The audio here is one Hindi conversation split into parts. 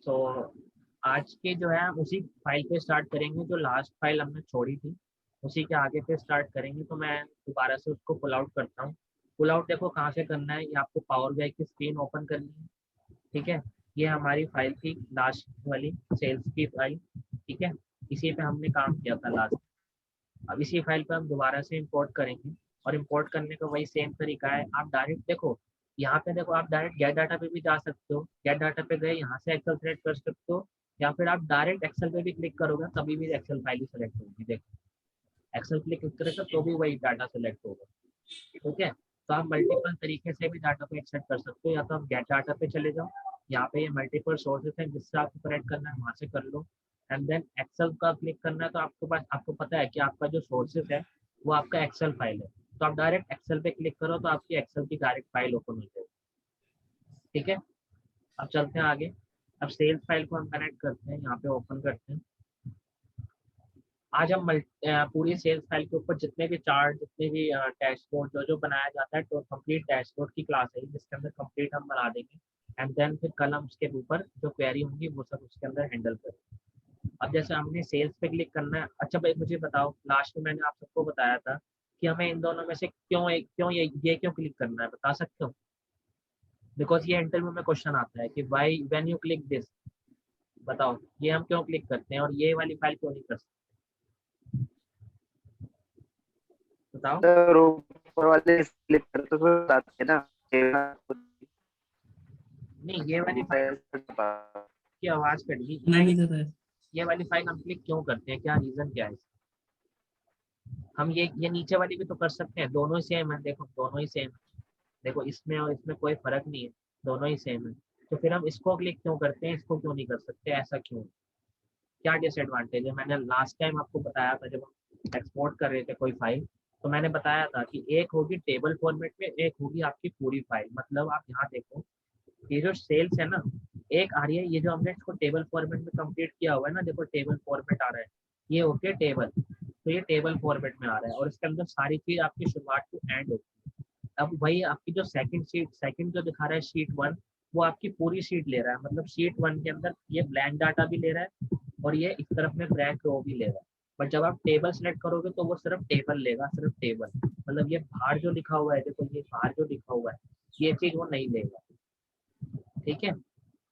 सो आज के जो है उसी फाइल पे स्टार्ट करेंगे, जो लास्ट फाइल हमने छोड़ी थी उसी के आगे पे स्टार्ट करेंगे। तो मैं दोबारा से उसको पुल आउट करता हूँ। पुल आउट देखो कहाँ से करना है, ये आपको पावर बीआई की स्क्रीन ओपन करनी है। ठीक है, ये हमारी फाइल थी लास्ट वाली, सेल्स की फाइल। ठीक है, इसी पे हमने काम किया था लास्ट। अब इसी फाइल पे हम दोबारा से इंपोर्ट करेंगे, और इंपोर्ट करने का वही सेम तरीका है। आप डायरेक्ट देखो, यहाँ पे देखो, आप डायरेक्ट गेट डाटा पे भी जा सकते हो। गेट डाटा पे गए, यहाँ से एक्सेल सेलेक्ट कर सकते हो, या फिर आप डायरेक्ट एक्सेल पे भी क्लिक करोगे तभी भी एक्सेल फाइल ही सेलेक्ट होगी। देखो, एक्सेल पे क्लिक करेगा तो भी वही डाटा सेलेक्ट होगा। ठीक है, तो आप मल्टीपल तरीके से भी डाटा को एक्सेप्ट कर सकते हो। या तो आप गेट डाटा पे चले जाओ, यहाँ पे ये मल्टीपल सोर्सेस हैं जिससे आपको कनेक्ट करना है, वहाँ से कर लो। एंड देन एक्सेल का क्लिक करना है, तो आपके पास, आपको पता है कि आपका जो सोर्सेस है वो आपका एक्सेल फाइल है, तो आप डायरेक्ट एक्सेल पे क्लिक करो तो आपकी एक्सेल की डायरेक्ट फाइल ओपन हो जाएगी। ठीक है, अब चलते हैं आगे। अब सेल्स फाइल को हम कनेक्ट करते हैं, यहाँ पे ओपन करते हैं। आज हम पूरी सेल्स फाइल के ऊपर जितने भी चार्ट, जितने भी डैशबोर्ड जो जो बनाया जाता है, तो कंप्लीट डैशबोर्ड की क्लास है जिसके अंदर कंप्लीट हम बना देंगे। एंड देन फिर कल हम उसके ऊपर जो क्वेरी होंगी वो सब उसके अंदर हैंडल करेंगे। अब जैसे हमने सेल्स पे क्लिक करना है। अच्छा भाई मुझे बताओ, लास्ट में मैंने आप सबको बताया था कि हमें इन दोनों में से क्यों ये क्यों क्लिक करना है, बता सकते हो? बिकॉज ये इंटरव्यू में क्वेश्चन आता है कि why when you click this, बताओ ये हम क्यों क्लिक करते हैं और ये वाली फाइल क्यों नहीं कर सकते, बताओ। सर ऊपर वाले स्लिप पर तो फिर बताते हैं ना नहीं, ये वाली फाइल की आवाज कट गई, ये वाली फाइल हम क्लिक क्यों करते हैं, क्या रीजन क्या है? हम ये नीचे वाली भी तो कर सकते हैं, दोनों ही सेम है। देखो दोनों ही सेम है, देखो इसमें और इसमें कोई फर्क नहीं है, दोनों ही सेम है। तो फिर हम इसको क्लिक क्यों करते हैं, इसको क्यों नहीं कर सकते, ऐसा क्यों? क्या डिसएडवांटेज है? मैंने लास्ट टाइम आपको बताया था जब हम एक्सपोर्ट कर रहे थे कोई फाइल, तो मैंने बताया था कि एक होगी टेबल फॉर्मेट में, एक होगी आपकी पूरी फाइल। मतलब आप यहाँ देखो, ये जो सेल्स है ना, एक आ रही है, ये जो हमने इसको टेबल फॉर्मेट में कंप्लीट किया हुआ है ना, देखो टेबल फॉर्मेट आ रहा है, ये ओके टेबल, तो ये टेबल फॉर्मेट में आ रहा है और इसके अंदर सारी चीज आपकी शुरुआत टू एंड होती है। अब वही आपकी जो सेकंड शीट, सेकंड जो दिखा रहा है शीट वन, वो आपकी पूरी शीट ले रहा है। मतलब शीट वन के अंदर ये ब्लैंक डाटा भी ले रहा है और ये इस तरफ में ब्लैंक रो भी ले रहा है। बट जब आप टेबल सेलेक्ट करोगे तो वो सिर्फ टेबल लेगा, सिर्फ टेबल। मतलब ये बाहर जो लिखा हुआ है, देखो ये बाहर जो लिखा हुआ है, ये चीज वो नहीं लेगा। ठीक है,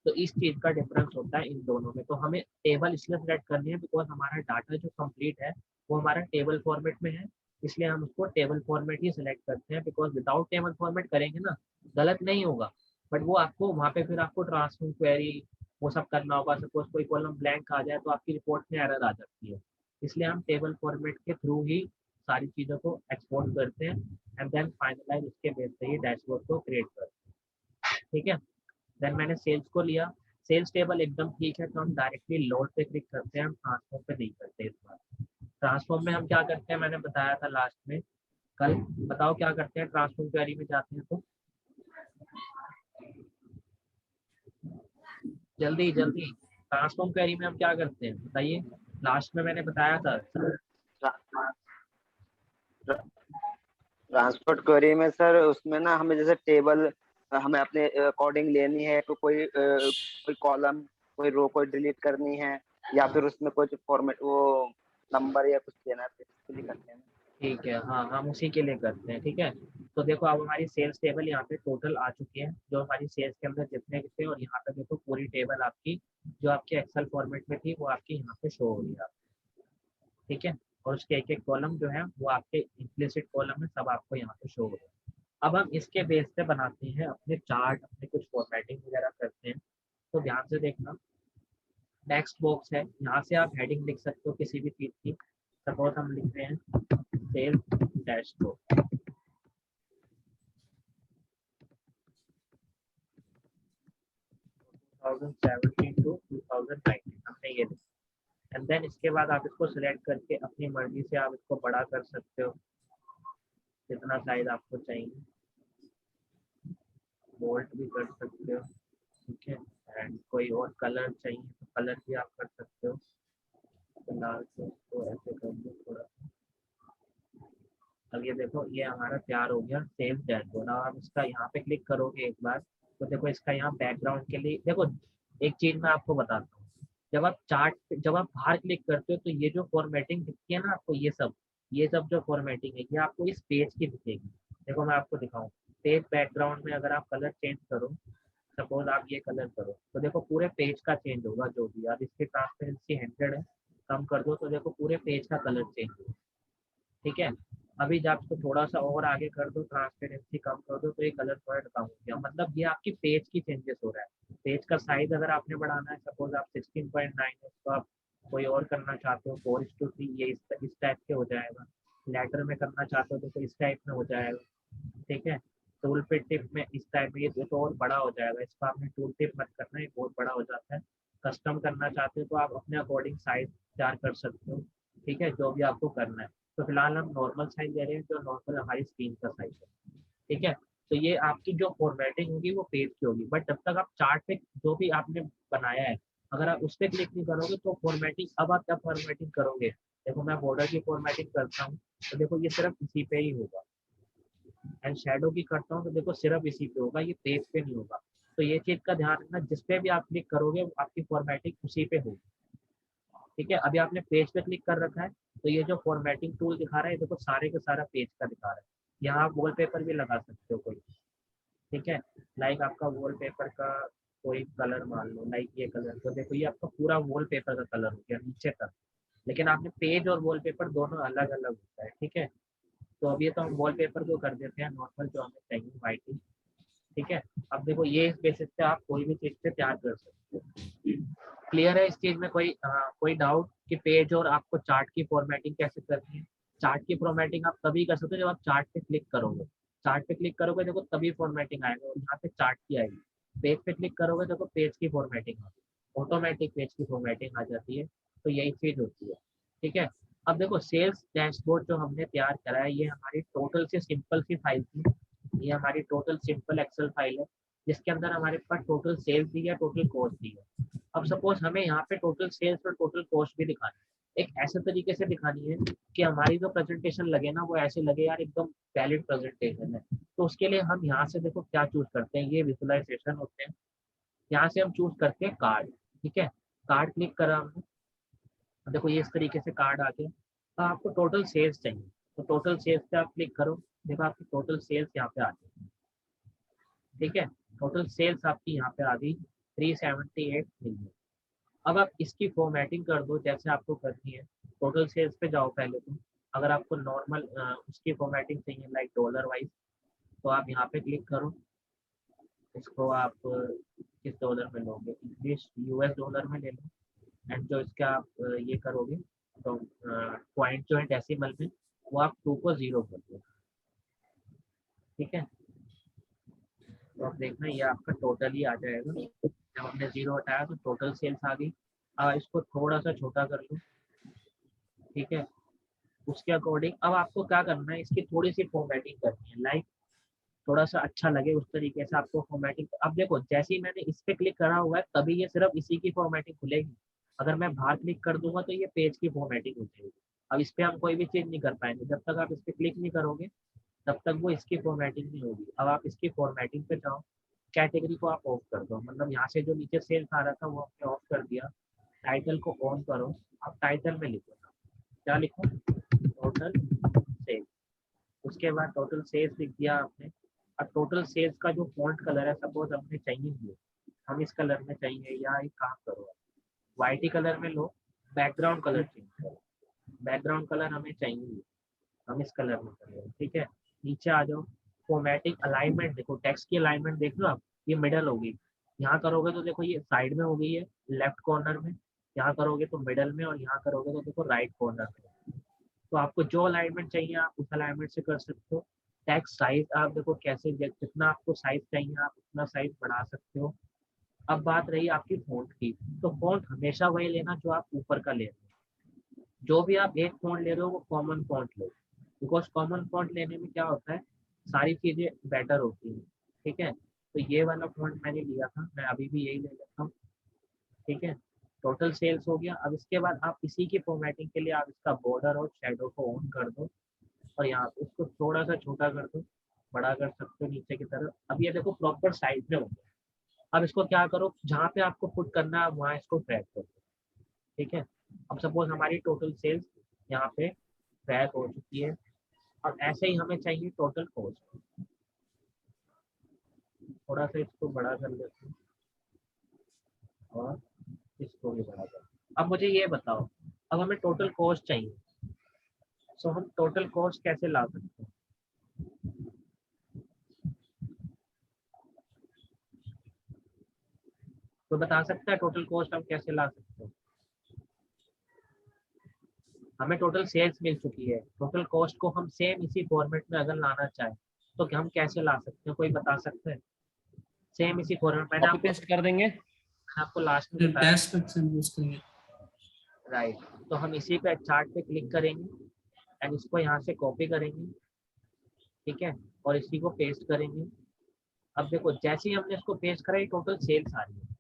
तो इस चीज का डिफरेंस होता है इन दोनों में। तो हमें टेबल इसलिए सेलेक्ट करनी है बिकॉज हमारा डाटा जो कंप्लीट है वो हमारा टेबल फॉर्मेट में है, इसलिए हम उसको टेबल फॉर्मेट ही सिलेक्ट करते हैं। बिकॉज विदाउट टेबल फॉर्मेट करेंगे ना, गलत नहीं होगा, बट वो आपको वहाँ पे फिर आपको ट्रांसफॉर्म क्वेरी वो सब करना होगा। सपोज कोई कॉलम ब्लैंक आ जाए तो आपकी रिपोर्ट में एरर आ जाती है, इसलिए हम टेबल फॉर्मेट के थ्रू ही सारी चीज़ों को एक्सपोर्ट करते हैं एंड देन फाइनलाइज उसके बेस पे ही डैशबोर्ड को क्रिएट करते हैं। ठीक है, देन मैंने सेल्स को लिया, सेल्स टेबल एकदम ठीक है, तो हम डायरेक्टली लोड पे क्लिक करते हैं, हम ट्रांसफॉर्म पे नहीं करते इस बार। ट्रांसफॉर्म में हम क्या करते हैं, मैंने बताया था लास्ट में कल, बताओ क्या करते हैं ट्रांसफॉर्म क्वेरी में जाते हैं तो, जल्दी जल्दी, ट्रांसफॉर्म क्वेरी में हम क्या करते हैं बताइए, लास्ट में मैंने बताया था। ट्रांसपोर्ट क्वेरी में सर, उसमें ना हमें जैसे टेबल हमें अपने अकॉर्डिंग लेनी है, तो कोई कॉलम, कोई रो कोई डिलीट करनी है, या फिर उसमें कुछ फॉर्मेट वो नंबर या कुछ देना है, तो इसके लिए करते हैं। ठीक है, हाँ हम उसी के लिए करते हैं। ठीक है, तो देखो अब हमारी सेल्स टेबल यहाँ पे टोटल आ चुकी है, जो हमारी सेल्स के अंदर जितने भी थे, और यहाँ पे देखो पूरी टेबल आपकी जो आपके एक्सेल फॉर्मेट में थी वो आपकी यहाँ पे शो हो रही है। ठीक है, और उसके एक एक कॉलम जो है वो आपके इम्प्लिसिट कॉलम है, सब आपको यहाँ पे शो हो रहा है। अब हम इसके बेस पे बनाते हैं अपने चार्ट, अपने कुछ फॉर्मेटिंग वगैरह करते हैं। तो ध्यान से देखना, टेक्स्ट बॉक्स है, यहाँ से आप हेडिंग लिख सकते हो किसी भी चीज़ की। सपोज हम लिख रहे हैं सेल्स डैशबोर्ड 2017 टू 2019, हमने ये लिखा। एंड देन इसके बाद आप इसको सिलेक्ट करके अपनी मर्जी से आप इसको बड़ा कर सकते हो जितना साइज आपको चाहिए, बोल्ट भी कर सकते हो। ठीक है, एंड कोई और कलर चाहिए तो कलर भी आप कर सकते हो। फिलहाल तो इसको ऐसे कर दो थोड़ा। अब ये देखो ये हमारा तैयार हो गया सेल्स डैशबोर्ड। अब आप इसका यहाँ पे क्लिक करोगे एक बार, तो देखो इसका यहाँ बैकग्राउंड के लिए देखो, एक चीज मैं आपको बताता हूँ, जब आप बाहर क्लिक करते हो तो ये जो फॉर्मेटिंग दिखती है ना आपको, ये सब जो फॉर्मेटिंग है ये आपको इस पेज की दिखेगी। देखो मैं आपको दिखाऊं, पेज बैकग्राउंड में अगर आप कलर चेंज करो, सपोज आप ये कलर करो तो देखो पूरे पेज का चेंज होगा। जो भी आप इसकी ट्रांसपेरेंसी 100 है, कम कर दो तो देखो पूरे पेज का कलर चेंज होगा। ठीक है, अभी जब आपको थोड़ा सा और आगे कर दो, ट्रांसपेरेंसी कम कर दो तो ये कलर थोड़ा कम हो गया। मतलब ये आपकी पेज की चेंजेस हो रहा है। पेज का साइज अगर आपने बढ़ाना है, सपोज आप 16.9 है तो आप कोई और करना चाहते हो 4:3, ये इस टाइप के हो जाएगा। लेटर में करना चाहते हो तो इस टाइप में हो जाएगा। ठीक है, टूल पे टिप में इस टाइप में, ये तो और बड़ा हो जाएगा, इसको आपने टूल टिप मत करना, ये बहुत बड़ा हो जाता है। कस्टम करना चाहते हो तो आप अपने अकॉर्डिंग साइज तैयार कर सकते हो। ठीक है, जो भी आपको करना है। तो फिलहाल हम नॉर्मल साइज ले रहे हैं, जो नॉर्मल हमारी स्क्रीन का साइज है। ठीक है, तो ये आपकी जो फॉर्मेटिंग होगी वो पेज की होगी, बट जब तक आप चार्ट पे जो भी आपने बनाया है, अगर आप उस पर क्लिक नहीं करोगे तो फॉर्मेटिंग, अब आप क्या फॉर्मेटिंग करोगे। देखो मैं बॉर्डर की फॉर्मेटिंग करता हूँ तो देखो ये सिर्फ इसी पे ही होगा, एंड शेडो की करता हूँ तो देखो सिर्फ इसी पे होगा, ये पेज पे नहीं होगा। तो ये चीज का ध्यान रखना, जिस पे भी आप क्लिक करोगे आपकी फॉर्मेटिंग उसी पे होगी। ठीक है, अभी आपने पेज पे क्लिक कर रखा है तो ये जो फॉर्मेटिंग टूल दिखा रहा है देखो सारे का सारा पेज का दिखा रहा है। यहाँ आप वॉलपेपर भी लगा सकते हो कोई। ठीक है, लाइक आपका वॉलपेपर का कोई कलर मान लो, लाइक ये कलर, तो देखो ये आपका पूरा वॉलपेपर का कलर हो गया नीचे तक। लेकिन आपने पेज और वॉलपेपर दोनों अलग अलग होता है। ठीक है, तो अभी तो हम वॉलपेपर को कर देते हैं नॉर्मल जो हमें चाहिए, वाइट ही। ठीक है, अब देखो ये इस बेसिस पे आप कोई भी चीज से तैयार कर सकते हो। क्लियर है इस चीज में कोई डाउट कि पेज और आपको चार्ट की फॉर्मेटिंग कैसे करनी है। चार्ट की फॉर्मेटिंग आप तभी कर सकते हो जब आप चार्ट पे क्लिक करोगे। चार्ट पे क्लिक करोगे देखो तभी फॉर्मेटिंग आएगा और यहाँ पे चार्ट की आएगी। पेज पे क्लिक करोगे देखो पेज की फॉर्मेटिंग आएगी, ऑटोमेटिक पेज की फॉर्मेटिंग आ जाती है। तो यही चीज होती है। ठीक है, अब देखो सेल्स डैशबोर्ड जो हमने तैयार करा है, ये हमारी टोटल से सिंपल सी फाइल थी। ये हमारी टोटल सिंपल एक्सेल फाइल है, जिसके अंदर हमारे पास टोटल सेल्स दी है, टोटल कॉस्ट दी है। अब सपोज हमें यहाँ पे टोटल सेल्स और टोटल कॉस्ट भी दिखानी है, एक ऐसे तरीके से दिखानी है कि हमारी जो प्रेजेंटेशन लगे ना वो ऐसे लगे यार एकदम वैलिड प्रेजेंटेशन है। तो उसके लिए हम यहाँ से देखो क्या चूज करते हैं, ये विजुअलाइजेशन होते हैं। यहाँ से हम चूज करते हैं कार्ड। ठीक है, कार्ड क्लिक करा हमने, देखो ये इस तरीके से कार्ड आ गया। तो आपको टोटल सेल्स चाहिए तो टोटल सेल्स पे आप क्लिक करो, देखो आपकी टोटल सेल्स यहाँ पे आ गई। ठीक है, टोटल सेल्स आपकी यहाँ पे आ गई 378 मिलियन। अब आप इसकी फॉर्मेटिंग कर दो जैसे आपको करनी है। टोटल सेल्स पे जाओ पहले तो, अगर आपको नॉर्मल उसकी फॉर्मेटिंग चाहिए लाइक डॉलर वाइज, तो आप यहाँ पे क्लिक करो। इसको आप किस डॉलर में लोगे, इंग्लिश यूएस डॉलर में ले लो। एंड जो इसका आप ये करोगे तो पॉइंट जो है डेसिमल में, वो आप 2 को 0 कर दो। ठीक है, तो आप देखना ये आपका टोटल ही आ जाएगा। जब हमने 0 हटाया तो टोटल सेल्स आ गई। इसको थोड़ा सा छोटा कर लो। ठीक है, उसके अकॉर्डिंग अब आपको क्या करना है, इसकी थोड़ी सी फॉर्मेटिंग करनी है, लाइक थोड़ा सा अच्छा लगे उस तरीके से आपको फॉर्मेटिंग। अब देखो जैसे ही मैंने इस पे क्लिक करा हुआ है तभी ये सिर्फ इसी की फॉर्मेटिंग खुलेगी। अगर मैं बाहर क्लिक कर दूंगा तो ये पेज की फॉर्मेटिंग हो जाएगी। अब इस पे हम कोई भी चीज नहीं कर पाएंगे, जब तक आप इस पे क्लिक नहीं करोगे तब तक वो इसकी फॉर्मेटिंग नहीं होगी। अब आप इसकी फॉर्मेटिंग पे जाओ, कैटेगरी को आप ऑफ कर दो, मतलब यहाँ से जो नीचे सेल्स आ रहा था वो आपने ऑफ कर दिया। टाइटल को ऑन करो, अब टाइटल में लिखो, क्या लिखो, टोटल सेल्स। उसके बाद टोटल सेल्स लिख दिया आपने। अब टोटल सेल्स का जो फॉन्ट कलर है, सपोज हमने चाहिए ये, हम इस कलर में चाहिए, या एक काम करो वाइट ही कलर में लो, बैकग्राउंड कलर चेंज करो, बैकग्राउंड कलर हमें चाहिए, हम इस कलर में करेंगे। ठीक है, नीचे आ जाओ, फॉर्मेटिंग अलाइनमेंट देखो, टेक्स्ट की अलाइनमेंट देख लो आप, ये मिडल होगी। यहाँ करोगे तो देखो ये साइड में हो गई है लेफ्ट कॉर्नर में, यहाँ करोगे तो मिडल में, और यहाँ करोगे तो देखो राइट कॉर्नर में। तो आपको जो अलाइनमेंट चाहिए आप उस अलाइनमेंट से कर सकते हो। टेक्स्ट साइज आप देखो कैसे, जितना आपको साइज चाहिए आप उतना साइज बढ़ा सकते हो। अब बात रही आपकी फ़ॉन्ट की, तो फ़ॉन्ट हमेशा वही लेना जो आप ऊपर का ले रहे हो। जो भी आप एक फ़ॉन्ट ले रहे हो वो common font low, because common font लेने में क्या होता है, सारी चीज़ें बेटर होती हैं। ठीक है, तो ये वाला फ़ॉन्ट मैंने लिया था, मैं अभी भी यही ले लेता हूँ। ठीक है, टोटल सेल्स हो गया। अब इसके बाद आप इसी की फॉर्मेटिंग के लिए आप इसका बॉर्डर और शेडो को ऑन कर दो, और यहाँ पे इसको थोड़ा सा छोटा कर दो, बड़ा कर सकते हो नीचे की तरफ। अब ये देखो प्रॉपर साइज में हो गया। अब इसको क्या करो, जहाँ पे आपको पुट करना है वहाँ इसको ट्रैक करो। ठीक है, अब सपोज हमारी टोटल सेल्स यहाँ पे ट्रैक हो चुकी है। अब ऐसे ही हमें चाहिए टोटल कॉस्ट। थोड़ा सा इसको बड़ा कर लेते हैं और इसको भी बड़ा कर। अब मुझे ये बताओ, अब हमें टोटल कॉस्ट चाहिए, सो हम टोटल कॉस्ट कैसे ला सकते हैं? तो बता सकता है टोटल कॉस्ट हम कैसे ला सकते हैं? हमें टोटल सेल्स मिल चुकी है, टोटल कॉस्ट को हम सेम इसी फॉर्मेट में अगर लाना चाहें तो क्या हम कैसे ला सकते हैं, कोई बता सकते हैं? सेम इसी फॉर्मेट कॉपी पेस्ट कर देंगे, मैंने आपको लास्ट में बताया। डैश फंक्शन यूज करेंगे। राइट, तो हम इसी पे चार्ट पे क्लिक करेंगे एंड इसको यहाँ से कॉपी करेंगे। ठीक है, और इसी को पेस्ट करेंगे। अब देखो जैसे ही हमने इसको पेस्ट करा, ये टोटल सेल्स आ रही है।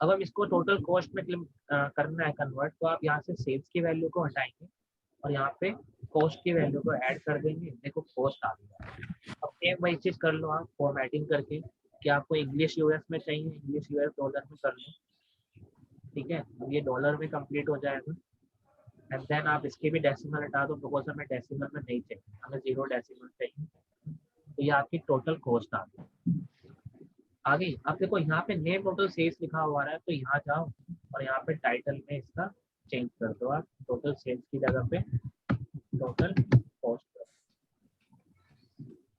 अब हम इसको टोटल कॉस्ट में करना है कन्वर्ट, तो आप यहाँ से सेल्स की वैल्यू को हटाएंगे और यहाँ पे कॉस्ट की वैल्यू को ऐड कर देंगे। देखो कॉस्ट आ गया। अब सेम वही चीज़ कर लो आप फॉर्मेटिंग करके, कि आपको इंग्लिश यूएस में चाहिए, इंग्लिश यूएस डॉलर में कर लो। ठीक है, अब ये डॉलर में कंप्लीट हो जाएगा एंड देन आप इसके भी डेसिमल हटा दो, बिकॉज हमें डेसिमल में नहीं चाहिए, हमें 0 डेसिमल चाहिए। तो ये आपकी टोटल कॉस्ट आ गई। आ गई। अब देखो यहाँ पे नेम टोटल सेल्स लिखा हुआ है, तो यहाँ जाओ और यहाँ पे टाइटल में इसका चेंज कर दो आप, टोटल सेल्स की जगह पे टोटल कॉस्ट कर।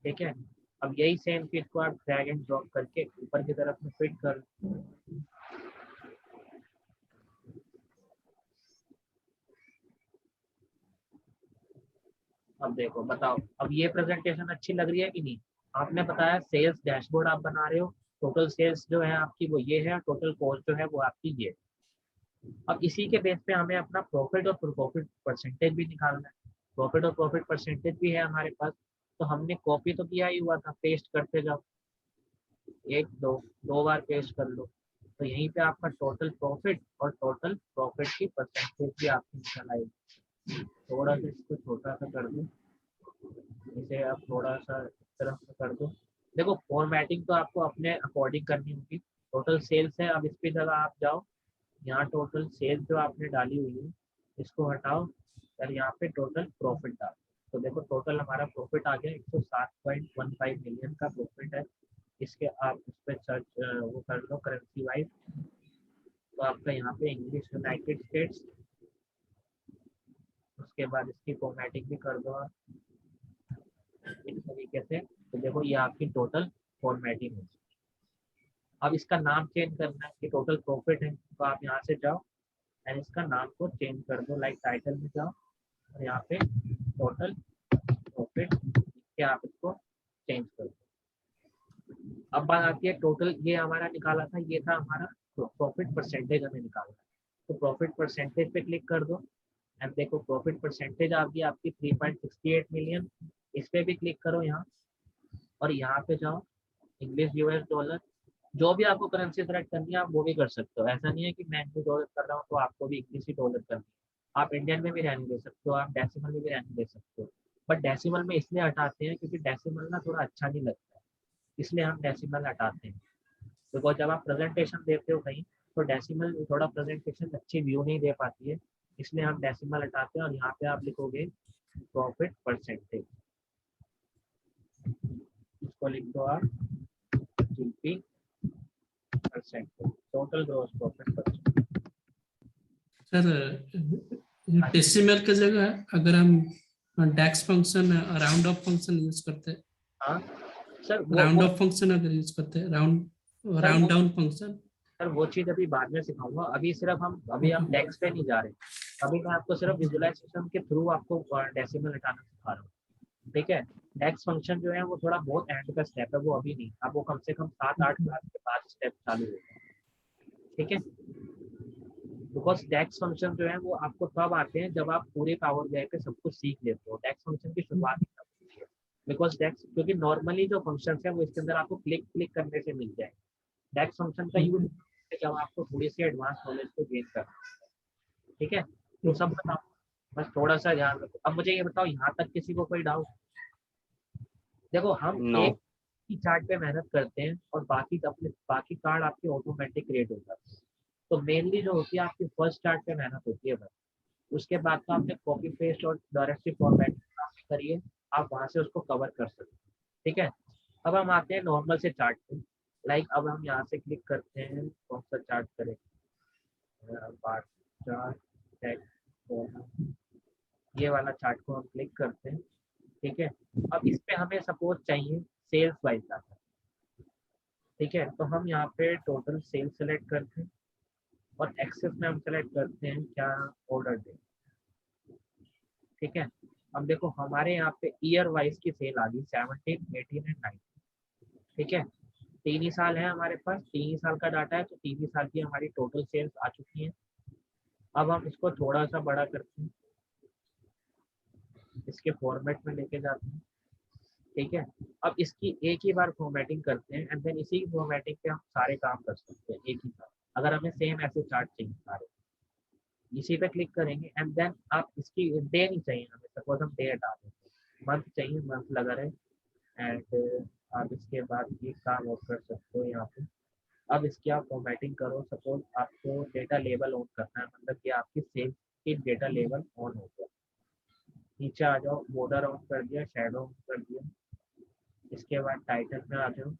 ठीक है, अब यही सेम चीज को आप ड्रैग एंड ड्रॉप करके ऊपर की तरफ में फिट कर। अब देखो बताओ, अब ये प्रेजेंटेशन अच्छी लग रही है कि नहीं? आपने बताया सेल्स डैशबोर्ड आप बना रहे हो, टोटल सेल्स जो है आपकी वो ये है, टोटल कॉस्ट जो है वो आपकी ये। अब इसी के बेस पे हमें अपना प्रॉफिट और प्रॉफिट परसेंटेज भी निकालना है। प्रॉफिट और प्रॉफिट परसेंटेज भी है हमारे पास, तो हमने कॉपी तो किया ही हुआ था, पेस्ट करते जाओ, एक दो बार पेस्ट कर लो। तो यहीं पे आपका टोटल प्रॉफिट और टोटल प्रॉफिट की परसेंटेज भी आपकी निकल आएगी। थोड़ा सा इसको छोटा सा कर दो, इसे आप थोड़ा सा इस तरफ से कर दो। देखो फॉर्मेटिंग तो आपको अपने अकॉर्डिंग करनी होगी। टोटल सेल्स है, अब इसकी जगह आप जाओ, यहाँ टोटल सेल्स जो आपने डाली हुई है इसको हटाओ और यहाँ पे टोटल प्रॉफिट डालो। तो देखो टोटल हमारा प्रॉफिट आ गया 107.15 मिलियन का प्रॉफिट है। इसके आप उस पर सर्च वो कर लो करेंसी वाइज, तो आपका यहाँ पे इंग्लिश यूनाइटेड स्टेट्स, उसके बाद इसकी फॉर्मेटिंग भी कर दो आप इस तरीके से। तो देखो ये आपकी टोटल फॉर्मेटिंग है। अब इसका नाम चेंज करना है कि टोटल प्रॉफिट है, तो आप यहाँ से जाओ एंड इसका नाम को चेंज कर दो, लाइक टाइटल में जाओ और यहाँ पे टोटल प्रॉफिट के आप इसको चेंज कर दो। अब बात आती है टोटल, ये हमारा निकाला था, ये था हमारा प्रॉफिट परसेंटेज हमें निकालना है। तो प्रॉफिट परसेंटेज पे क्लिक कर दो एंड देखो प्रॉफिट परसेंटेज आ गई आपकी 3.68 मिलियन। इस पे भी क्लिक करो यहाँ और यहाँ पे जाओ इंग्लिश यूएस डॉलर, जो भी आपको करेंसी सेलेक्ट करनी है आप वो भी कर सकते हो। ऐसा नहीं है कि मैं इंग्लिश डॉलर कर रहा हूँ तो आपको भी इंग्लिश ही डॉलर करनी है। आप इंडियन में भी रहने दे सकते हो, आप डेसिमल में भी रहने दे सकते हो, बट डेसिमल में इसलिए हटाते हैं क्योंकि डेसिमल ना थोड़ा अच्छा नहीं लगता है, इसलिए हम डेसिमल हटाते हैं। बिकॉज जब आप प्रेजेंटेशन देते हो कहीं तो डेसिमल थोड़ा प्रेजेंटेशन अच्छी व्यू नहीं दे पाती है, इसलिए हम डेसिमल हटाते हैं और यहाँ पे आप लिखोगे प्रॉफिट परसेंटेज, इसको लिख दो आप GP percentage, total gross profit percentage. Sir decimal की जगह अगर हम DAX function round off function use करते हैं, हाँ सर, राउंड ऑफ फंक्शन अगर यूज करते हैं, राउंड डाउन फंक्शन। सर वो चीज अभी बाद में सिखाऊंगा, अभी सिर्फ हम डेक्स पे नहीं जा रहे। अभी मैं आपको सिर्फ विजुअलाइजेशन के थ्रू आपको डेसिमल हटाना सिखा रहा हूँ। ठीक है, डेक्स फंक्शन जो है वो थोड़ा बहुत एंड का स्टेप है, वो अभी नहीं, अब वो कम से कम 7-8 क्लास के बाद स्टेप चालू होगा। ठीक है, बिकॉज डेक्स फंक्शन जो है वो आपको तब आते हैं जब आप पूरे पावर BI पे सब कुछ सीख लेते हो। डेक्स फंक्शन की शुरुआत ही तब होती है, बिकॉज डेक्स, क्योंकि नॉर्मली जो फंक्शन है वो इसके अंदर आपको क्लिक करने से मिल जाए। डेक्स फंक्शन का यूज जब आपको थोड़ी सी एडवांस नॉलेज को गेन करना है। ठीक है, तो सब बताओ, बस थोड़ा सा ध्यान रखो। अब मुझे ये बताओ यहाँ तक किसी को कोई डाउट? देखो हम No. की चार्ट पे मेहनत करते हैं और बाकी कार्ड आपके ऑटोमेटिक क्रिएट हो जाते हैं। तो मेनली जो होती है आपकी फर्स्ट चार्ट पे मेहनत होती है बस। उसके बाद तो आपने कॉपी पेस्ट और डायरेक्टली फॉर्मेटिंग करिए, आप वहां से उसको कवर कर सकते हैं। ठीक है, अब हम आते हैं नॉर्मल से चार्ट पे। लाइक अब हम यहाँ से क्लिक करते हैं, कौन सा चार्ट करें, बार चार्ट, टेक्स्ट, ये वाला चार्ट को हम क्लिक करते हैं। ठीक है, अब इस पे हमें सपोज चाहिए सेल्स वाइज डाटा। ठीक है, तो हम यहाँ पे टोटल सेल्स सेलेक्ट करते हैं और एक्सेस में हम सेलेक्ट करते हैं क्या, ऑर्डर डेट। ठीक है, अब देखो हमारे यहाँ पे ईयर वाइज की सेल आ गई 17, 18 एंड 19। ठीक है, 3 ही साल है हमारे पास, 3 ही साल का डाटा है, तो 3 ही साल की हमारी टोटल सेल्स आ चुकी है। अब हम इसको थोड़ा सा बड़ा करते हैं, इसके फॉर्मेट में लेके जाते हैं। ठीक है, अब इसकी एक ही बार फॉर्मेटिंग करते हैं एंड देन इसी फॉर्मेटिंग पे हम सारे काम कर सकते हैं एक ही साथ। अगर हमें सेम ऐसे चार्ट चाहिए सारे, इसी पे क्लिक करेंगे एंड देन आप इसकी डे नहीं चाहिए हमें, सपोज हम डे हटा देते हैं, मंथ चाहिए, मंथ लगा रहे एंड आप इसके बाद ये काम और कर सकते हो यहाँ पे। अब इसकी आप फॉर्मेटिंग करो, सपोज आपको डेटा लेबल ऑन करना है, मतलब कि आपकी सेल की डेटा लेबल ऑन हो गया। नीचे आ जाओ, बॉर्डर ऑन कर दिया, शेडो ऑन कर दिया। इसके बाद टाइटल में आ जाओ,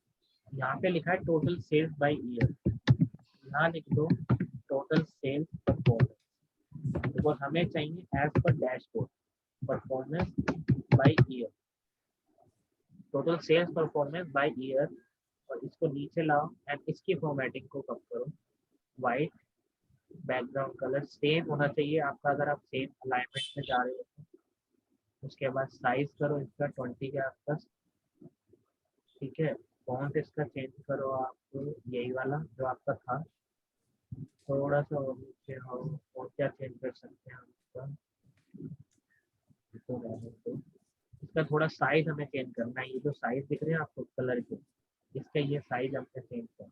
यहाँ पे लिखा है टोटल सेल्स बाय ईयर, यहाँ लिख दो टोटल सेल्स परफॉर्मेंस, बिकॉज हमें चाहिए as per dashboard performance by year, total sales performance by year. और इसको नीचे लाओ एंड इसकी फॉर्मेटिंग को कम करो, वाइट, बैकग्राउंड कलर सेम होना चाहिए आपका अगर आप सेम अलाइनमेंट में जा रहे हो तो। उसके बाद साइज करो इसका 20 के आसपास। ठीक है, फॉन्ट इसका चेंज करो आप, यही वाला जो आपका था, थोड़ा सा और नीचे आओ, और क्या चेंज कर सकते हैं हम इसका, इसको रहने दो। इसका थोड़ा साइज हमें चेंज करना है, ये जो साइज दिख रहे हैं आपको कलर के, इसका ये साइज हमने चेंज करना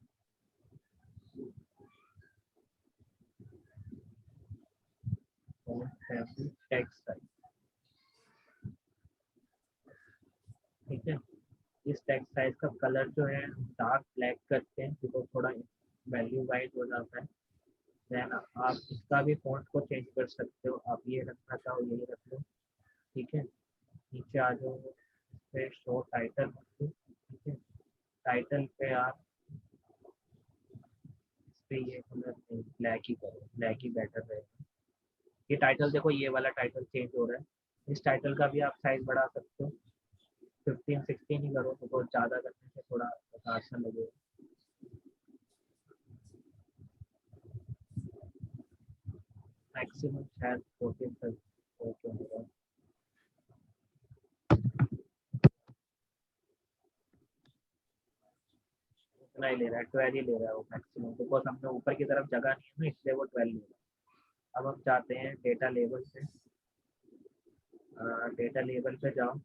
है, टेक्स्ट साइज। ठीक है, इस टेक्स्ट साइज का कलर जो है डार्क ब्लैक करते हैं बिकॉज थोड़ा वैल्यू वाइज हो जाता है। देन आप इसका भी फॉन्ट को चेंज कर सकते हो, आप ये रखना चाहो यही रख लो। ठीक है, नीचे आ जाओ, फिर शो टाइटल। ठीक है, टाइटल पे आप इस पे ये कलर ब्लैक ही करो, ब्लैक ही बेटर रहेगा। ये टाइटल देखो, ये वाला टाइटल चेंज हो रहा है, इस टाइटल का भी आप साइज बढ़ा सकते हो, 15, 16 ही करो, तो बहुत ज़्यादा करने से थोड़ा आसान लगेगा। मैक्सिमम शायद 14 तक ओके होगा। इतना ही ले रहा है, 12 ही ले रहा है वो मैक्सिमम, बिकॉज हमने ऊपर की तरफ जगह नहीं है ना, इसलिए वो 12 ले रहा है। अब हम चाहते हैं डेटा लेवल पे, डेटा लेवल पे जाओ।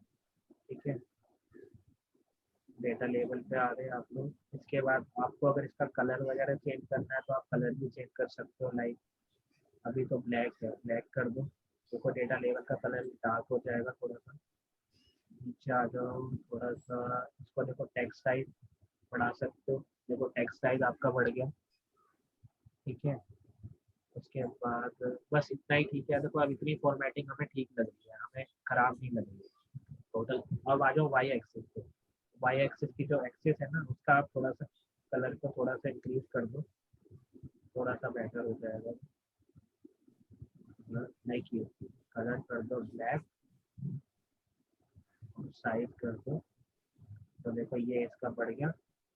ठीक है, डेटा लेवल पे आ गए आप लोग। इसके बाद आपको अगर इसका कलर वगैरह चेंज करना है तो आप कलर भी चेंज कर सकते हो, लाइक अभी तो ब्लैक है, ब्लैक कर दो, देखो डेटा लेवल का कलर डार्क हो जाएगा थोड़ा सा। नीचे आ जाओ थोड़ा सा, इसको देखो टेक्स्ट साइज बढ़ा सकते हो, देखो टेक्स्ट साइज आपका बढ़ गया। ठीक है, उसके बाद बस इतना ही ठीक है, देखो अब इतनी फॉर्मेटिंग हमें ठीक लग रही है, हमें खराब नहीं लग रही है टोटल। अब आ जाओ वाई एक्सिस पे, वाई एक्सिस की जो एक्सिस है ना उसका आप थोड़ा सा कलर को थोड़ा सा इंक्रीज कर दो, थोड़ा सा बेटर हो जाएगा। नहीं की कलर कर दो ब्लैक, साइज कर दो, तो देखो ये इसका बढ़ गया।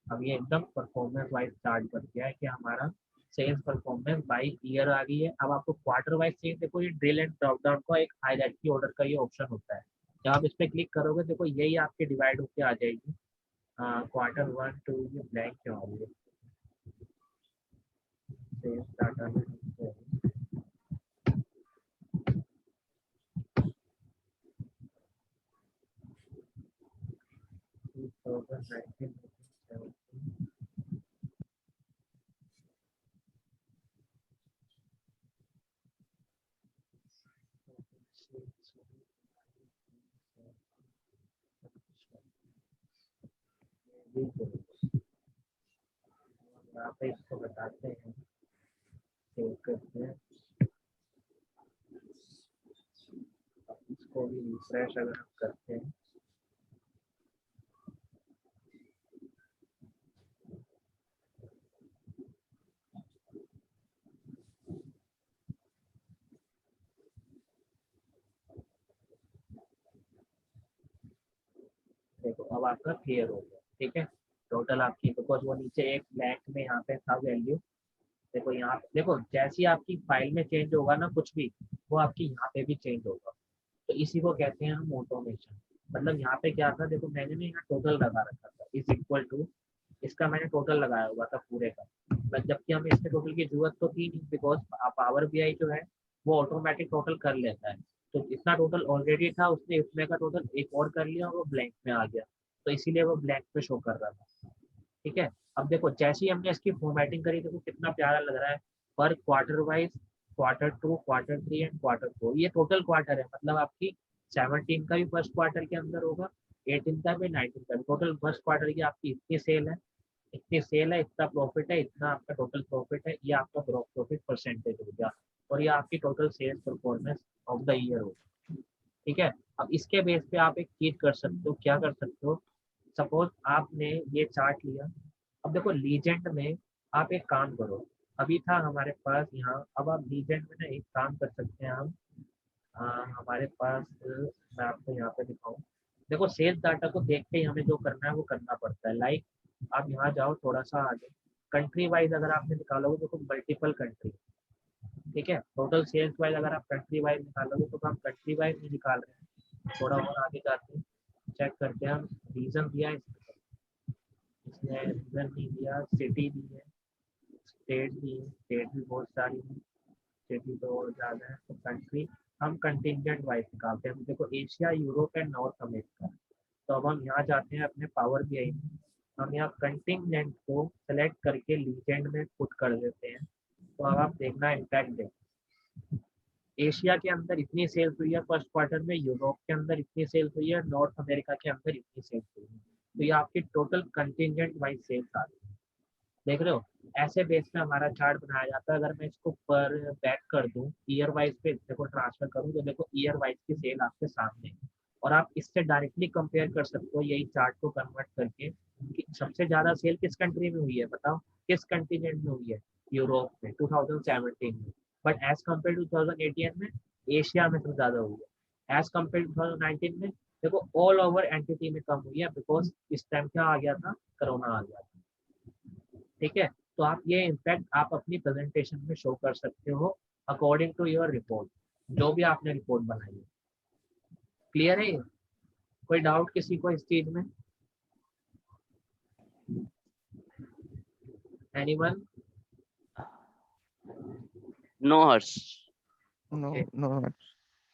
अब ये एकदम परफॉर्मेंस वाइज चार्ट बन गया है कि हमारा सेल्स परफॉर्मेंस बाई ईयर आ गई है। अब आपको क्वार्टर वाइज चाहिए, देखो ये ड्रिल एंड ड्रॉप डाउन का एक हायरार्की ऑर्डर का ये ऑप्शन होता है, जब आप इस पर क्लिक करोगे देखो यही आपके डिवाइड होके आ जाएगी। क्वार्टर 1 2 ये ब्लैंक क्यों आ रही है, सेल्स डाटा में 2019 17 यहाँ पे इसको बताते हैं, सेव करते हैं, इसको भी रिफ्रेश अगर हम करते हैं, देखो अब आपका क्लियर हो गया। ठीक है, टोटल आपकी, बिकॉज वो नीचे एक ब्लैंक में यहाँ पे था वैल्यू, देखो यहाँ पे, देखो जैसी आपकी फाइल में चेंज होगा ना कुछ भी, वो आपकी यहाँ पे भी चेंज होगा। तो इसी को कहते हैं हम ऑटोमेशन। मतलब यहाँ पे क्या था, देखो मैंने ना यहाँ टोटल लगा रखा था, इज इक्वल टू, इसका मैंने टोटल लगाया हुआ था पूरे का, बट जबकि हमें इसके टोटल की जरूरत तो थी नहीं, बिकॉज पावर बीआई जो है वो ऑटोमेटिक टोटल कर लेता है। तो इतना टोटल ऑलरेडी था, उसने इसमें का टोटल एक और कर लिया और वो ब्लैंक में आ गया, तो इसीलिए वो ब्लैंक पे शो कर रहा था। ठीक है, अब देखो जैसे ही हमने इसकी फॉर्मेटिंग करी, देखो कितना प्यारा लग रहा है, पर quarter wise, Q2, Q3 and Q4, ये टोटल क्वार्टर है, मतलब आपकी 17 का भी फर्स्ट क्वार्टर के अंदर होगा, 18 का भी, 19 का भी, टोटल फर्स्ट क्वार्टर की आपकी इतनी सेल है, इतनी सेल है, इतना प्रॉफिट है, इतना आपका टोटल प्रॉफिट है, ये आपका ग्रॉस प्रॉफिट परसेंटेज हो गया, और ये आपकी total sales performance of the year होगी। ठीक है, अब इसके बेस पे आप एक चीज कर सकते हो, क्या कर सकते हो, सपोज आपने ये चार्ट लिया, अब देखो लीजेंड में आप एक काम करो, अभी था हमारे पास यहाँ, अब आप लीजेंड में ना एक काम कर सकते हैं हम, हमारे पास, मैं आपको यहाँ पे दिखाऊं, देखो सेल्स डाटा को देख के ही हमें जो करना है वो करना पड़ता है। लाइक आप यहाँ जाओ थोड़ा सा आगे, कंट्री वाइज अगर आपने निकालोगे तो मल्टीपल कंट्री, ठीक है, टोटल सेल्स वाइज अगर आप कंट्री वाइज निकालोगे तो हम कंट्री वाइज नहीं निकाल रहे हैं, थोड़ा और आगे जाते हैं, चेक करते हैं हम, रीजन दिया है इसने रीजन नहीं दिया, सिटी दी है, स्टेट दी है, स्टेट भी बहुत सारी है, सिटी तो और ज़्यादा है, तो कंट्री हम कंटिजेंट वाइज निकालते हैं। देखो Asia, Europe and north America, तो अब हम यहाँ जाते हैं अपने पावर बीआई में, हम यहाँ कंटिजेंट को सेलेक्ट करके लीजेंड में पुट कर देते हैं, तो अब आप देखना इम्पैक्ट दें, एशिया के अंदर इतनी सेल्स हुई है फर्स्ट क्वार्टर में, यूरोप के अंदर इतनी सेल्स हुई है, नॉर्थ अमेरिका के अंदर इतनी सेल्स हुई है, तो ये आपकी टोटल कंटिजेंट वाइज सेल्स आ रही है। देख रहे हो, ऐसे बेस पे हमारा चार्ट बनाया जाता है। अगर मैं इसको पर बैक कर दूं, ईयर वाइज पे देखो ट्रांसफर करूं, तो देखो ईयर वाइज की सेल आपके सामने है, और आप इससे डायरेक्टली कंपेयर कर सकते हो यही चार्ट को कन्वर्ट करके कि सबसे ज्यादा सेल किस कंट्री में हुई है, बताओ किस कंटिनेंट में हुई है, यूरोप में 2017 में, बट एज कम्पेयर टू 2018 में एशिया में सबसे ज्यादा हुई है, एज कम्पेयर टू 2019 में देखो ऑल ओवर एंटिटी में कम हुई है, बिकॉज इस टाइम क्या आ गया था, कोरोना आ गया था। ठीक है, तो आप ये इम्पैक्ट आप अपनी प्रेजेंटेशन में शो कर सकते हो अकॉर्डिंग टू योर रिपोर्ट, जो भी आपने रिपोर्ट बनाई है। क्लियर है ये? कोई डाउट किसी को इस चीज में? Anyone? No Harsh. Okay no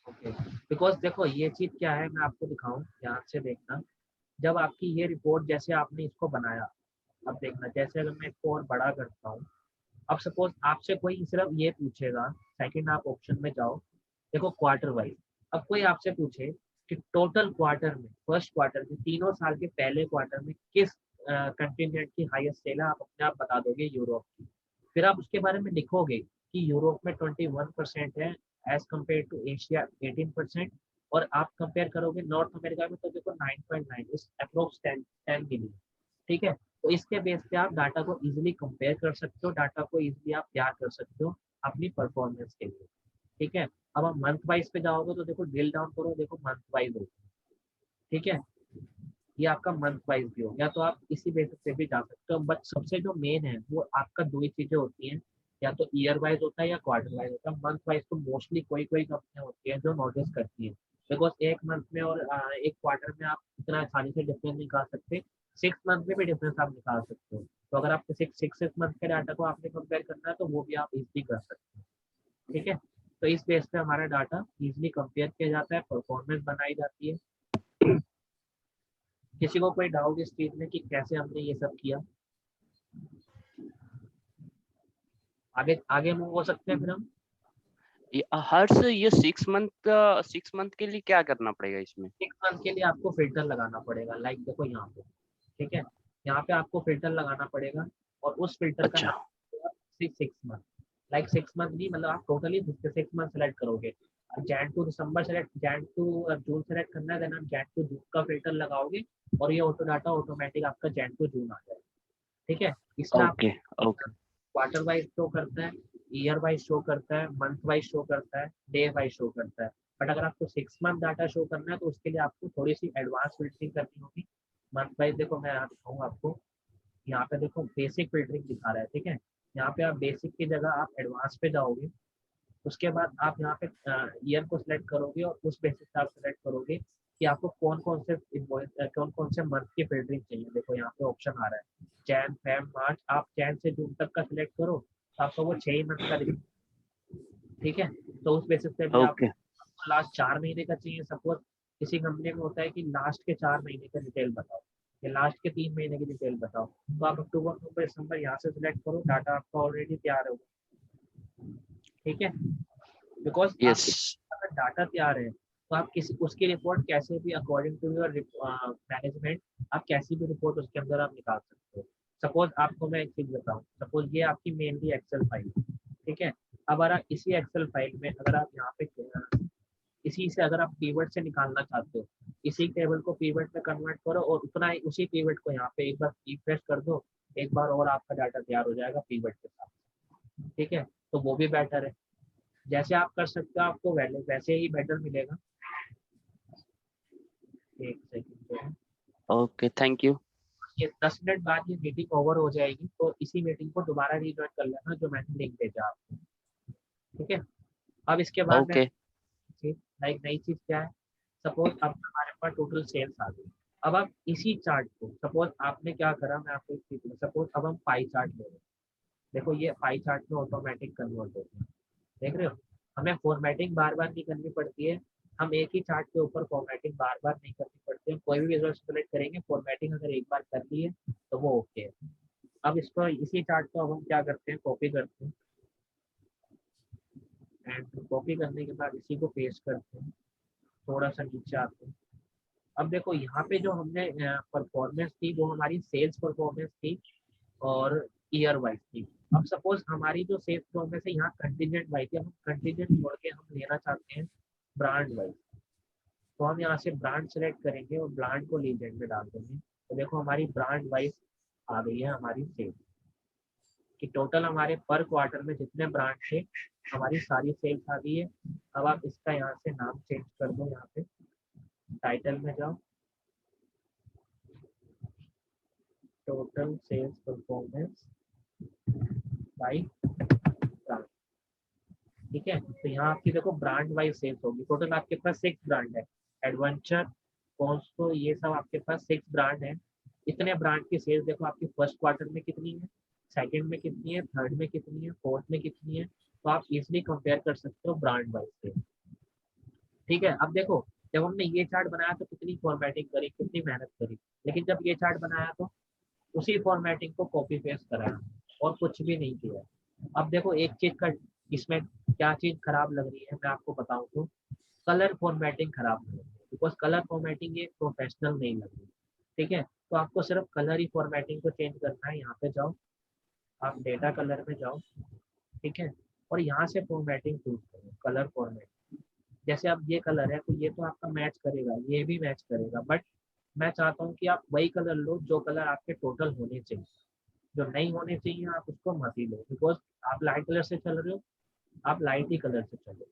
okay, because देखो ये चीज क्या है, मैं आपको दिखाऊं, ध्यान से देखना, जब आपकी ये रिपोर्ट जैसे आपने इसको बनाया, अब देखना जैसे अगर मैं इसको और बड़ा करता हूँ, अब सपोज आपसे कोई सिर्फ ये पूछेगा, सेकंड आप ऑप्शन में जाओ, देखो क्वार्टर वाइज, अब कोई आपसे पूछे कि टोटल क्वार्टर में, फर्स्ट क्वार्टर में, तीनों साल के पहले क्वार्टर में किस कंटिनेंट की हाईएस्ट सेल है, आप अपने आप बता दोगे यूरोप की, फिर आप उसके बारे में लिखोगे कि यूरोप में 21% है एज कम्पेयर टू एशिया 18%, और आप कंपेयर करोगे नॉर्थ अमेरिका में तो देखो 9.9, इस अप्रोक्स 10 मिली। ठीक है, तो इसके बेस पे आप डाटा को इजीली कंपेयर कर सकते हो, डाटा को इजीली आप तैयार कर सकते हो अपनी परफॉर्मेंस के लिए। ठीक है, अब आप मंथ वाइज पे जाओगे तो देखो ड्रिल डाउन करो, देखो मंथ वाइज होगा। ठीक है, ये आपका मंथ वाइज भी हो गया, तो आप इसी बेसिस पे भी जा सकते हो, बट सबसे जो मेन है वो आपका दो ही चीजें होती हैं, या तो ईयर वाइज होता है या क्वार्टर वाइज होता है। मंथ वाइज तो मोस्टली कोई कोई कंपनियां होती है जो नोटिस करती है, बिकॉज एक मंथ में और एक क्वार्टर में आप इतना आसानी से डिफरेंस निकाल सकते, 6 मंथ में भी डिफरेंस आप निकाल सकते हो, तो अगर आपको सिक्स मंथ के डाटा को आपने कंपेयर करना है तो वो भी आप इजीली कर सकते हो। ठीक है, तो इस बेस पे हमारा डाटा इजीली कंपेयर किया जाता है, परफॉर्मेंस बनाई जाती है। किसी को कोई डाउट इस चीज में कि कैसे हमने ये सब किया? आगे आगे मूव हो सकते हैं फिर हम। हर्ष ये 6 मंथ के लिए क्या करना पड़ेगा इसमें? 6 मंथ के लिए आपको फिल्टर लगाना पड़ेगा, लाइक देखो यहाँ पे, ठीक है, यहाँ पे आपको फिल्टर लगाना पड़ेगा और उस फिल्टर का अच्छा, नाम 6 मंथ, लाइक 6 मंथ नहीं, मतलब आप टोटली 6 मंथ सेलेक्ट करोगे। Jan to December select, Jan to June select करना है, देन आप जैन टू जून का फिल्टर लगाओगे और ये ऑटो डाटा ऑटोमेटिक आपका जैन टू जून आ जाएगा। ठीक है, इसमें आप okay okay quarter wise show करता है, ईयर वाइज शो करता है, मंथ वाइज शो करता है, डे वाइज शो करता है। बट अगर आपको 6 मंथ डाटा शो करना है तो उसके लिए आपको थोड़ी सी एडवांस फिल्टरिंग करनी होगी। मंथ वाइज देखो मैं यहाँ दिखाऊंगा आपको, यहाँ पे देखो बेसिक फिल्टरिंग दिखा रहा है, ठीक है। यहाँ पे आप बेसिक की जगह आप एडवांस पे जाओगे, उसके बाद आप यहाँ पे ईयर को सिलेक्ट करोगे और उस बेसिस पे आप सिलेक्ट करोगे कि आपको कौन कौन से मंथ की फिल्टरिंग चाहिए। देखो यहाँ पे ऑप्शन आ रहा है जैन फेब मार्च, आप जैन से जून तक का सिलेक्ट करो तो आपको वो 6 मंथ का दिखेगा। ठीक है, तो उस बेसिस पे भी आप ओके लास्ट 4 महीने का चाहिए, सपोज किसी कंपनी में होता है कि लास्ट के 4 महीने का डिटेल बताओ या लास्ट के 3 महीने की डिटेल बताओ, तो आप अक्टूबर नवंबर दिसंबर यहाँ से सिलेक्ट करो, डाटा आपका ऑलरेडी तैयार होगा। ठीक है, बिकॉज यस आपके अगर डाटा तैयार है तो आप किसी उसकी रिपोर्ट कैसे भी अकॉर्डिंग टू योर मैनेजमेंट आप कैसी भी रिपोर्ट उसके अंदर आप निकाल सकते हो। सपोज आपको मैं एक चीज बताऊं, सपोज ये आपकी मेनली एक्सेल फाइल, ठीक है। अब अगर आप इसी एक्सेल फाइल में अगर आप यहाँ पे इसी से अगर आप पीवट से निकालना चाहते हो, इसी टेबल को पीवट में कन्वर्ट करो और उतना ही उसी पीवट को यहाँ पे एक बार रिफ्रेश कर दो, एक बार और आपका डाटा तैयार हो जाएगा पीवट के साथ। ठीक है, तो वो भी बेटर है, जैसे आप कर सकते हो आपको वैसे ही बेटर मिलेगा। एक सेकंड, ओके थैंक यू ये 10 मिनट बाद ये मीटिंग ओवर हो जाएगी, तो इसी मीटिंग को दोबारा रीज्वाइन कर लेना जो मैंने लिंक भेजा आपको। ठीक है, अब इसके बाद मैं ओके लाइक नई चीज क्या है, सपोज अब हमारे पास टोटल सेल्स आ गई। अब आप इसी चार्ट को, सपोज आपने क्या करा, मैं आपको एक चीज, सपोज अब हम पाई चार्ट ले रहे हैं। देखो ये पाई चार्ट में ऑटोमेटिक कन्वर्ट होते हैं, देख रहे हो। हमें फॉर्मेटिंग बार बार नहीं करनी पड़ती है, हम एक ही चार्ट के ऊपर फॉर्मेटिंग बार बार नहीं करनी पड़ती है। कोई भी विजुअल सेलेक्ट करेंगे, फॉर्मेटिंग अगर एक बार कर ली है तो वो ओके है। अब इसको इसी चार्ट को अब हम क्या करते हैं, कॉपी करते हैं एंड कॉपी करने के बाद इसी को पेस्ट करते हैं, थोड़ा सा नीचे आते हैं। अब देखो यहाँ पे जो हमने परफॉर्मेंस थी वो हमारी सेल्स परफॉर्मेंस थी और ईयर वाइज थी। अब सपोज हमारी जो सेल्स परफॉर्मेंस है यहाँ कंटीजेंट वाइज थी, हम कंटीजेंट छोड़ के हम लेना चाहते हैं ब्रांड वाइज, तो हम यहाँ से ब्रांड सेलेक्ट करेंगे और ब्रांड को लीजेंड में डाल देंगे। तो देखो हमारी ब्रांड वाइज आ गई है हमारी सेल्स कि टोटल हमारे पर क्वार्टर में जितने ब्रांड थे हमारी सारी सेल्स आ गई है। अब आप इसका यहाँ से नाम चेंज कर दो, यहाँ पे टाइटल में जाओ, total sales performance by brand. ठीक है, तो यहाँ आपकी देखो ब्रांड वाइज सेल्स होगी, टोटल आपके पास 6 ब्रांड है, एडवेंचर कॉन्स्को ये सब आपके पास 6 ब्रांड है। इतने ब्रांड की सेल्स देखो आपकी फर्स्ट क्वार्टर में कितनी है, सेकंड में कितनी है, थर्ड में कितनी है, फोर्थ में कितनी है, तो आप इजिली कंपेयर कर सकते हो ब्रांड वाइज से। ठीक है, अब देखो जब हमने ये चार्ट बनाया तो कितनी फॉर्मेटिंग करी, कितनी मेहनत करी, लेकिन जब ये चार्ट बनाया तो उसी फॉर्मेटिंग को कॉपी पेस्ट कराया और कुछ भी नहीं किया। अब देखो एक चीज का इसमें क्या चीज खराब लग रही है मैं आपको बताऊं तो कलर फॉर्मेटिंग खराब लग रही है, बिकॉज कलर फॉर्मेटिंग ये प्रोफेशनल नहीं लग रही। ठीक है, तो आपको सिर्फ कलर ही फॉर्मेटिंग को चेंज करना है, यहाँ पे जाओ, आप डेटा कलर में जाओ, ठीक है, और यहाँ से फॉर्मेटिंग चूज करो, कलर फॉर्मेट। जैसे अब ये कलर है तो ये तो आपका मैच करेगा, ये भी मैच करेगा, बट मैं चाहता हूँ कि आप वही कलर लो जो कलर आपके टोटल होने चाहिए, जो नहीं होने चाहिए आप उसको मत ही लो, बिकॉज आप लाइट कलर से चल रहे हो, आप लाइट ही कलर से चलो।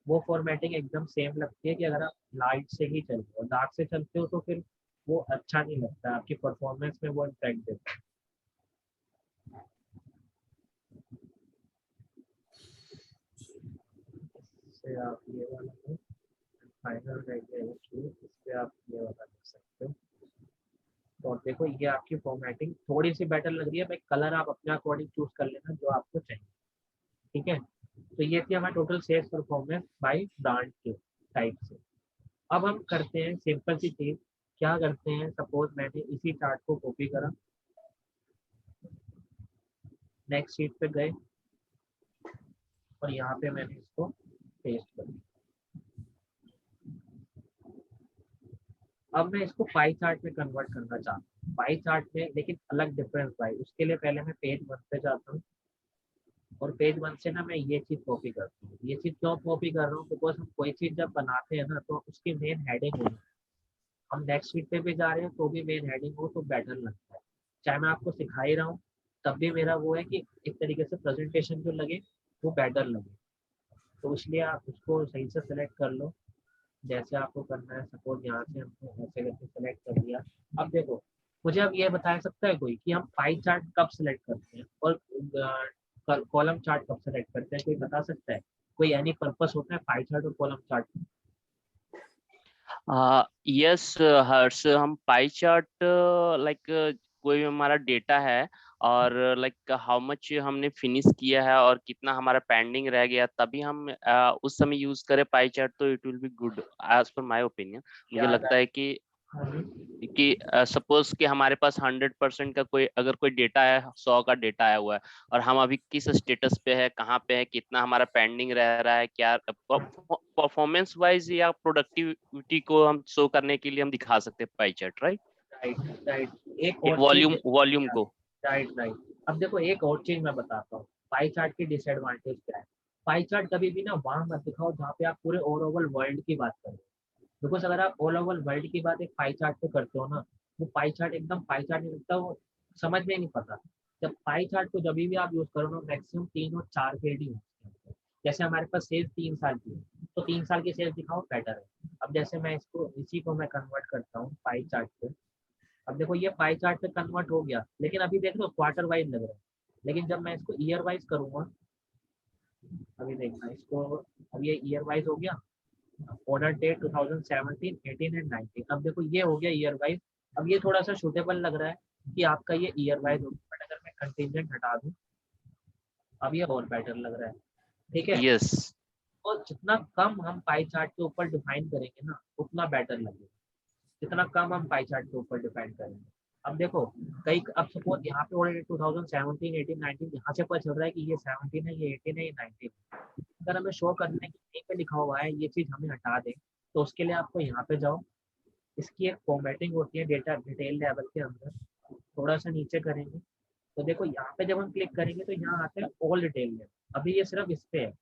वो फॉर्मेटिंग एकदम सेम लगती है कि अगर आप लाइट से ही चलते हो, डार्क से चलते हो तो फिर वो अच्छा नहीं लगता, आपकी परफॉर्मेंस में वो इम्पैक्ट देता है। इससे आप ये वाला फाइनल रह गया इस पे आप ये वाला कर सकते हो। तो देखो ये आपकी फॉर्मेटिंग थोड़ी सी बेटर लग रही है, भाई कलर आप अपने अकॉर्डिंग चूज कर लेना जो आपको चाहिए। ठीक है, तो ये थी हमारी total sales performance by brand के टाइप से। अब हम करते हैं सिंपल सी चीज, क्या करते हैं, सपोज मैंने इसी चार्ट को कॉपी करा, नेक्स्ट शीट पे गए और यहाँ पे मैंने इसको पेस्ट कर दिया। अब मैं इसको पाई चार्ट में कन्वर्ट करना चाहता हूँ, पाई चार्ट में लेकिन अलग डिफरेंस भाई। उसके लिए पहले मैं पेज 1 पे जाता हूँ और पेज 1 से ना मैं ये चीज कॉपी करता हूँ। ये चीज क्यों कॉपी कर रहा हूँ, बिकॉज हम कोई चीज जब बनाते हैं ना तो उसकी मेन हेडिंग होनी चाहिए। हम नेक्स्ट शीट पे भी जा रहे हैं तो भी मेन हेडिंग हो तो बेटर लगता है। चाहे मैं आपको सिखा ही रहा हूँ तब भी मेरा वो है कि एक तरीके से प्रेजेंटेशन जो लगे वो बेटर लगे। तो इसलिए आप उसको सही से सेलेक्ट कर लो जैसे आपको करना है। सपोज यहाँ से हमने ऐसे करके सेलेक्ट कर लिया। अब देखो, मुझे अब ये बता सकता है कोई कि हम पाई चार्ट कब सेलेक्ट करते हैं और कॉलम चार्ट कब सेलेक्ट करते हैं? कोई बता सकता है? कोई एनी पर्पस होता है पाई चार्ट और कॉलम चार्ट? यस हर्ष, हम पाई चार्ट लाइक कोई भी हमारा डेटा है और लाइक हाउ मच हमने फिनिश किया है और कितना हमारा पेंडिंग रह गया, तभी हम उस समय यूज करें पाई चार्ट तो it will be good as per my opinion. मुझे याद लगता है कि आया। सपोज कि हमारे पास 100% का कोई अगर कोई डेटा है, 100 का डेटा आया हुआ है और हम अभी किस स्टेटस पे है, कहाँ पे है, कितना हमारा पेंडिंग रह रहा है, क्या परफॉर्मेंस वाइज या प्रोडक्टिविटी को हम शो करने के लिए हम दिखा सकते हैं pie chart, right? Right right. एक एक और चीज, वॉल्यूम को। Right right. अब देखो एक और चीज मैं बताता हूँ, पाई चार्ट की डिसएडवांटेज क्या है। पाई चार्ट कभी भी ना वहां मत दिखाओ जहाँ पे आप पूरे ओवरऑल वर्ल्ड की बात करो। बिकॉज अगर आप ऑल ओवर वर्ल्ड की बात एक पाई चार्ट पे करते हो ना, वो पाई चार्ट एकदम पाई चार्ट नहीं लगता, वो समझ में नहीं पता। जब पाई चार्ट को जब भी आप यूज करो ना, मैक्सिमम 3 और 4 फील्ड ही होते हैं। जैसे हमारे पास सेल्स 3 साल की है तो 3 साल की सेल्स दिखाओ, बेटर है। अब जैसे मैं इसको इसी को मैं कन्वर्ट करता हूँ पाई चार्ट पे। अब देखो ये पाई चार्ट पे कन्वर्ट हो गया, लेकिन अभी देख लो क्वार्टर वाइज लग रहा है। लेकिन जब मैं इसको ईयर वाइज करूंगा, अभी देखना इसको, अब ये ईयर वाइज हो गया। Order date 2017, 18 and 19। अब देखो ये हो गया ईयर वाइज। अब ये थोड़ा सा सूटेबल लग रहा है कि आपका ये ईयर वाइज हो गया, बट अगर मैं कंटिजेंट हटा दूं अब ये और बेटर लग रहा है। ठीक है। यस। और जितना कम हम पाई चार्ट के ऊपर डिफाइन करेंगे ना उतना बेटर लगेगा। जितना कम हम पाई चार्ट के ऊपर डिपेंड करेंगे। अब देखो कई, अब सपोज यहाँ पे ऑलरेडी 2017, 18, 19 यहाँ से पता चल रहा है कि ये 17 है, ये 18 है, ये 19 है। अगर हमें शो करना है कि कहीं पे लिखा हुआ है ये चीज हमें हटा दें, तो उसके लिए आपको यहाँ पे जाओ। इसकी एक फॉर्मेटिंग होती है डेटा डिटेल लेवल के अंदर। थोड़ा सा नीचे करेंगे तो देखो यहाँ पे जब हम क्लिक करेंगे तो यहाँ आता है ऑल डिटेल लेवल। अभी ये सिर्फ इस पे है।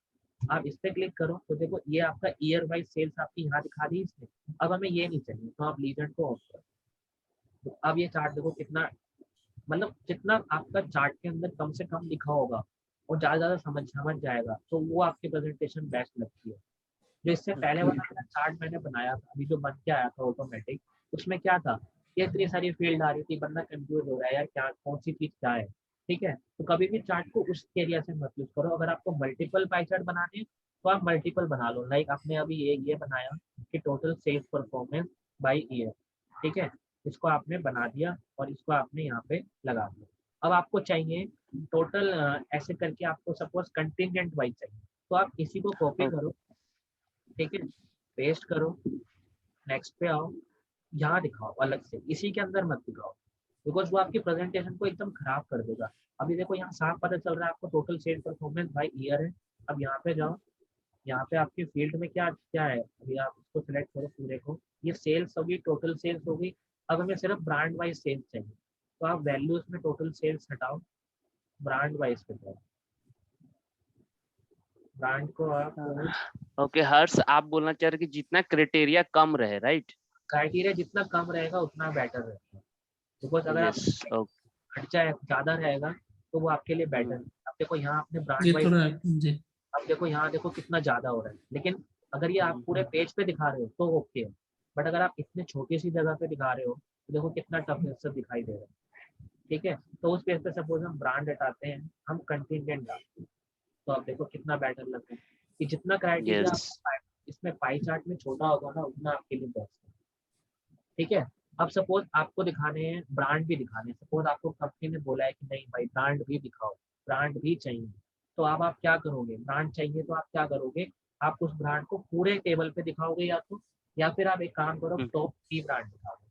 आप इस पे क्लिक करो तो देखो ये आपका ईयर वाइज सेल्स आपकी यहाँ दिखा दी इसने। अब हमें ये नहीं चाहिए तो आप लीजेंड को ऑफ करो। तो अब ये चार्ट देखो कितना, मतलब जितना आपका चार्ट के अंदर कम से कम लिखा होगा और ज़्यादा ज़्यादा समझ जाएगा तो वो आपकी प्रेजेंटेशन बेस्ट लगती है। जो इससे पहले वाला मेरा चार्ट मैंने बनाया था अभी जो बन के आया था ऑटोमेटिक, उसमें क्या था, ये इतनी सारी फील्ड आ रही थी, बंदा कंफ्यूज हो रहा है यार क्या कौन सी चीज क्या है। ठीक है, तो कभी भी चार्ट को उस एरिया से मत यूज करो। अगर आपको मल्टीपल पाई चार्ट बनाने हैं तो आप मल्टीपल बना लो। लाइक आपने अभी ये बनाया कि total sales performance by year. ठीक है, इसको आपने बना दिया और इसको आपने यहाँ पे लगा दिया। अब आपको चाहिए टोटल ऐसे करके, आपको सपोज कंटिजेंट वाइज चाहिए तो आप इसी को कॉपी करो। ठीक है, पेस्ट करो, नेक्स्ट पे आओ, यहाँ दिखाओ अलग से, इसी के अंदर मत दिखाओ बिकॉज वो आपकी प्रेजेंटेशन को एकदम खराब कर देगा। अभी देखो यहाँ साफ पता चल रहा है आपको total sale performance by year है। अब यहाँ पे जाओ, यहाँ पे आपकी फील्ड में क्या क्या है, अभी आप इसको सिलेक्ट करो पूरे को। ये सेल्स होगी, टोटल सेल्स होगी। अब हमें सिर्फ ब्रांड वाइज सेल्स चाहिए तो आप वैल्यूज में टोटल सेल्स हटाओ, ब्रांड वाइज पे जाओ, ब्रांड को आप ओके हर्ष, आप बोलना चाह रहे कि जितना क्राइटेरिया कम रहे, राइट? क्राइटेरिया जितना कम रहेगा उतना बेटर रहेगा। बिकॉज अगर आप यस। ओके। खर्चा ज्यादा रहेगा तो वो आपके लिए बेटर है। अब देखो यहाँ आपने ब्रांड ये वाइज, थोड़ा जी। अब देखो यहाँ देखो कितना ज्यादा हो रहा है, लेकिन अगर ये आप पूरे पेज पे दिखा रहे हो तो ओके है। बट अगर आप इतने छोटी सी जगह पे दिखा रहे हो तो देखो कितना टफ सब दिखाई दे रहा है। ठीक है, तो उस पेज पे सपोज हम ब्रांड हटाते हैं, हम कंटिजेंट डालते हैं, तो आप देखो कितना बेटर लगता है कि जितना क्राइटेरिया यस। आप इसमें पाई चार्ट में छोटा होगा ना उतना आपके लिए बेस्ट है। ठीक है, अब सपोज आपको दिखाने हैं ब्रांड भी दिखाने हैं, सपोज आपको कंपनी ने बोला है कि नहीं भाई ब्रांड भी दिखाओ, ब्रांड भी चाहिए, तो अब आप क्या करोगे, ब्रांड चाहिए तो आप क्या करोगे, आप उस ब्रांड को पूरे टेबल पे दिखाओगे या तो, या फिर आप एक काम करो टॉप 3 ब्रांड दिखा दो।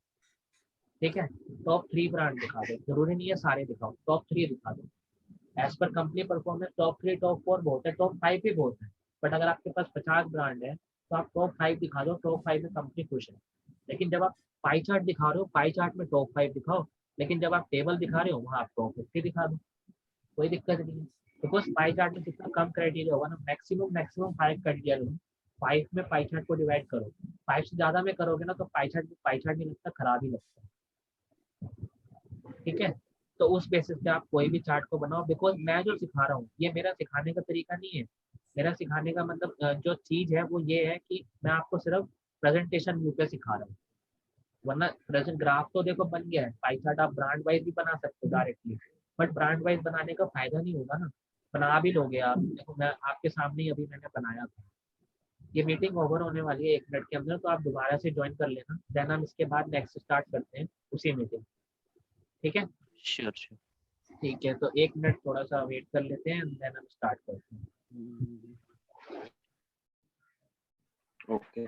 ठीक है, टॉप 3 ब्रांड दिखा दो, जरूरी नहीं है सारे दिखाओ, टॉप 3 दिखा दो। As per company performance top 3 top 4 बहुत है, टॉप 5 भी बहुत है। बट अगर आपके पास 50 ब्रांड है तो आप टॉप 5 दिखा दो, टॉप 5 में कंपनी खुश है। लेकिन जब आप पाई चार्ट दिखा रहे हो, पाई चार्ट में टॉप 5 दिखाओ, लेकिन जब आप टेबल दिखा रहे हो वहाँ आप टॉप 50 दिखा दो, कोई दिक्कत नहीं है। बिकॉज पाई चार्ट में जितना कम क्राइटेरिया होगा ना, मैक्सिमम 5 क्राइटेरिया लो, 5 में पाई चार्ट को डिवाइड करो, 5 से ज्यादा में करोगे ना तो पाई चार्ट नहीं लगता, खराब ही लगता है। ठीक है, तो उस बेसिस पे आप कोई भी चार्ट को बनाओ। बिकॉज मैं जो सिखा रहा हूँ ये मेरा सिखाने का तरीका नहीं है, मेरा सिखाने का मतलब जो चीज है वो ये है कि मैं आपको सिर्फ प्रेजेंटेशन व्यू पे सिखा रहा हूँ। वरना प्रेजेंट ग्राफ तो देखो बन गया है, पाई चार्ट आप ब्रांड वाइज भी बना सकते हो डायरेक्टली, बट ब्रांड वाइज बनाने का फायदा नहीं होगा ना। बना भी लोगे आप, देखो मैं आपके सामने ही अभी मैंने बनाया था। ये मीटिंग ओवर होने वाली है 1 मिनट के अंदर, तो आप दोबारा से ज्वाइन कर लेना, देन हम इसके बाद नेक्स्ट स्टार्ट करते हैं उसी मीटिंग। ठीक है, श्योर श्योर। ठीक है, तो 1 मिनट थोड़ा सा वेट कर लेते हैं, देन हम स्टार्ट करते हैं। ओके।